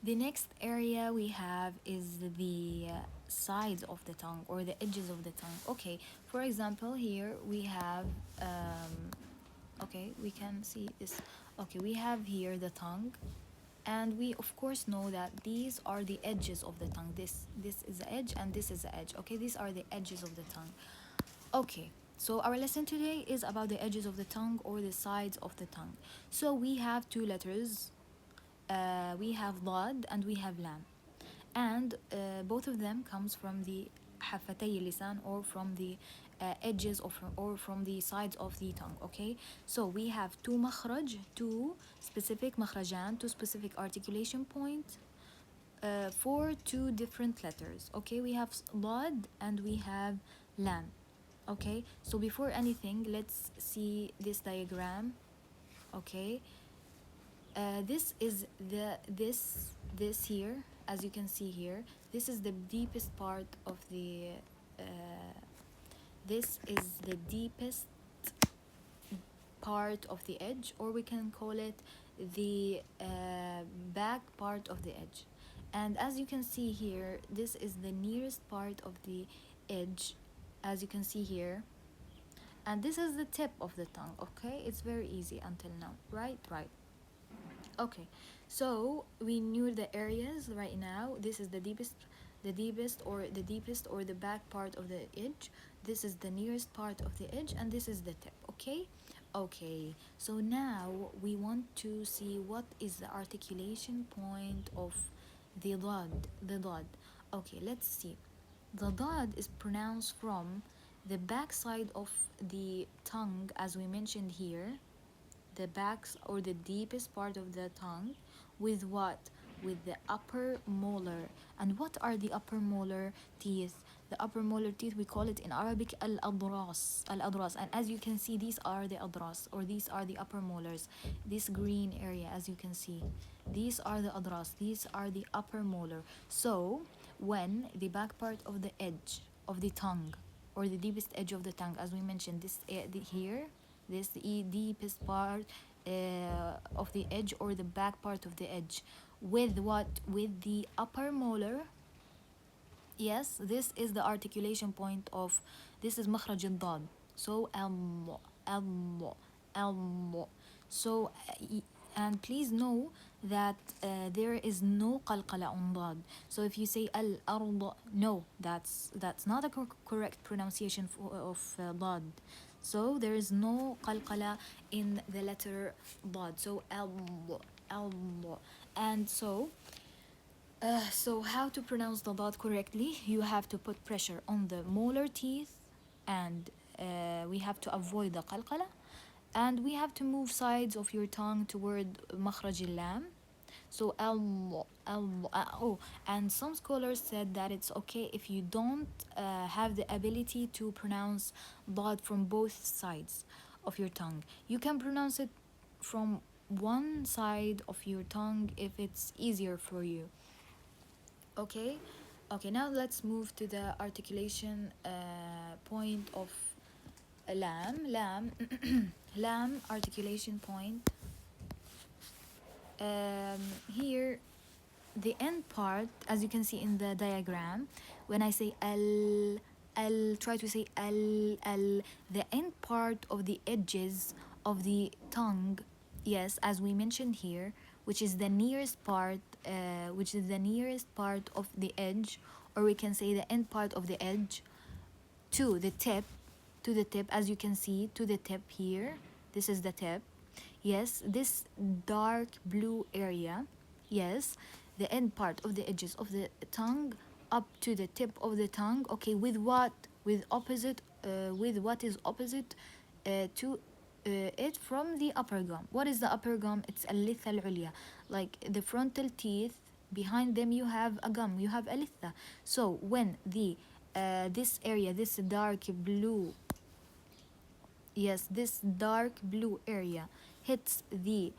The next area we have is the sides of the tongue or the edges of the tongue. Okay, for example, here we have, okay, we can see this. Okay, we have here the tongue, and we of course know that these are the edges of the tongue. This is the edge and this is the edge. Okay, these are the edges of the tongue. Okay, so our lesson today is about the edges of the tongue or the sides of the tongue. So we have two letters. We have ضاد and we have لام, and both of them comes from the حفتي اللسان or from the edges or from the sides of the tongue. Okay, so we have two مخرج, two specific مخرجان, two specific articulation points for two different letters. Okay, we have ضاد and we have لام. Okay, so before anything, let's see this diagram. Okay, this is this here, as you can see here. This is the deepest part of the uh, this is the deepest part of the edge, or we can call it the back part of the edge. And as you can see here, this is the nearest part of the edge, as you can see here, and this is the tip of the tongue. Okay, it's very easy until now, right. Okay, so we knew the areas right now. This is the deepest or the back part of the edge. This is the nearest part of the edge, and this is the tip. Okay, okay. So now we want to see what is the articulation point of the ضاد. The ضاد. Okay, let's see. The ضاد is pronounced from the back side of the tongue, as we mentioned here, the backs or the deepest part of the tongue, with what? With the upper molar. And what are the upper molar teeth? The upper molar teeth, we call it in Arabic al-adras. Al-adras. And as you can see, these are the adras, or these are the upper molars. This green area, as you can see, these are the adras. These are the upper molar. So when the back part of the edge of the tongue, or the deepest edge of the tongue, as we mentioned, this here, this deepest part of the edge, or the back part of the edge, with what? With the upper molar. Yes, this is the articulation point of, this is مخرج الضاد. So الم. So and please know that there is no قلقلة on ضاد. So if you say الأرض, no, that's not a correct pronunciation of ضاد. So there is no قلقلة in the letter ضاد. So الم. And so how to pronounce the ضاد correctly? You have to put pressure on the molar teeth, and we have to avoid the قلقلة, and we have to move sides of your tongue toward مخرج اللام. So oh, and some scholars said that it's okay if you don't have the ability to pronounce ضاد from both sides of your tongue. You can pronounce it from one side of your tongue if it's easier for you. Okay, now let's move to the articulation point of lam. Lam articulation point. Here, the end part, as you can see in the diagram, when I say al, try to say al, the end part of the edges of the tongue, yes, as we mentioned here, which is the nearest part, of the edge, or we can say the end part of the edge to the tip, as you can see, to the tip here. This is the tip. Yes, this dark blue area. Yes, the end part of the edges of the tongue up to the tip of the tongue. Okay, with what? With what is opposite to it from the upper gum. What is the upper gum? It's اللثة العليا. Like the frontal teeth, behind them you have a gum, you have a litha. So when the this area, this dark blue, yes, this dark blue area hits the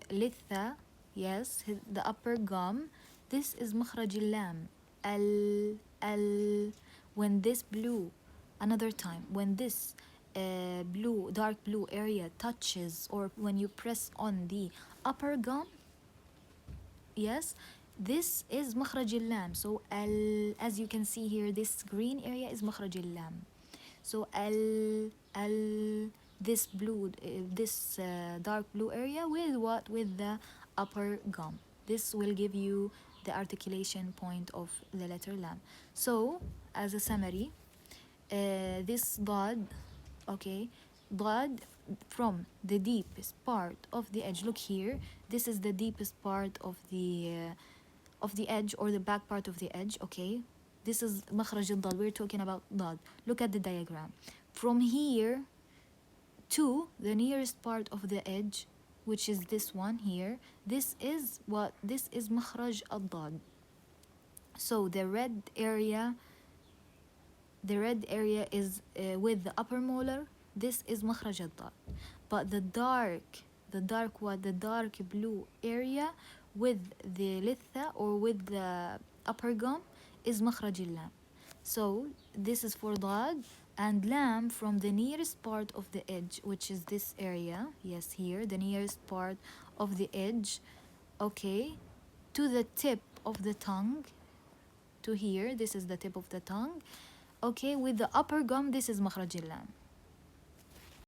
litha, yes, the upper gum, this is مخرج اللام. ال. When this blue, another time, when this dark blue area touches, or when you press on the upper gum, yes, this is مخرج اللام. So as you can see here, this green area is مخرج اللام. So this blue, this dark blue area with what? With the upper gum. This will give you the articulation point of the letter lam. So as a summary, this dot, okay, dot from the deepest part of the edge. Look here, this is the deepest part of the edge, or the back part of the edge, okay. This is مخرج الضاد, we're talking about ضاد. Look at the diagram. From here to the nearest part of the edge, which is this one here, this is what? This is مخرج الضاد. So the red area is with the upper molar. This is مخرج الضاد. But the dark what? The dark blue area with the litha, or with the upper gum, is مخرج اللام. So this is for ضاد. And lam from the nearest part of the edge, which is this area, yes, here, the nearest part of the edge, okay, to the tip of the tongue, to here, this is the tip of the tongue, okay, with the upper gum, this is مخرج اللام.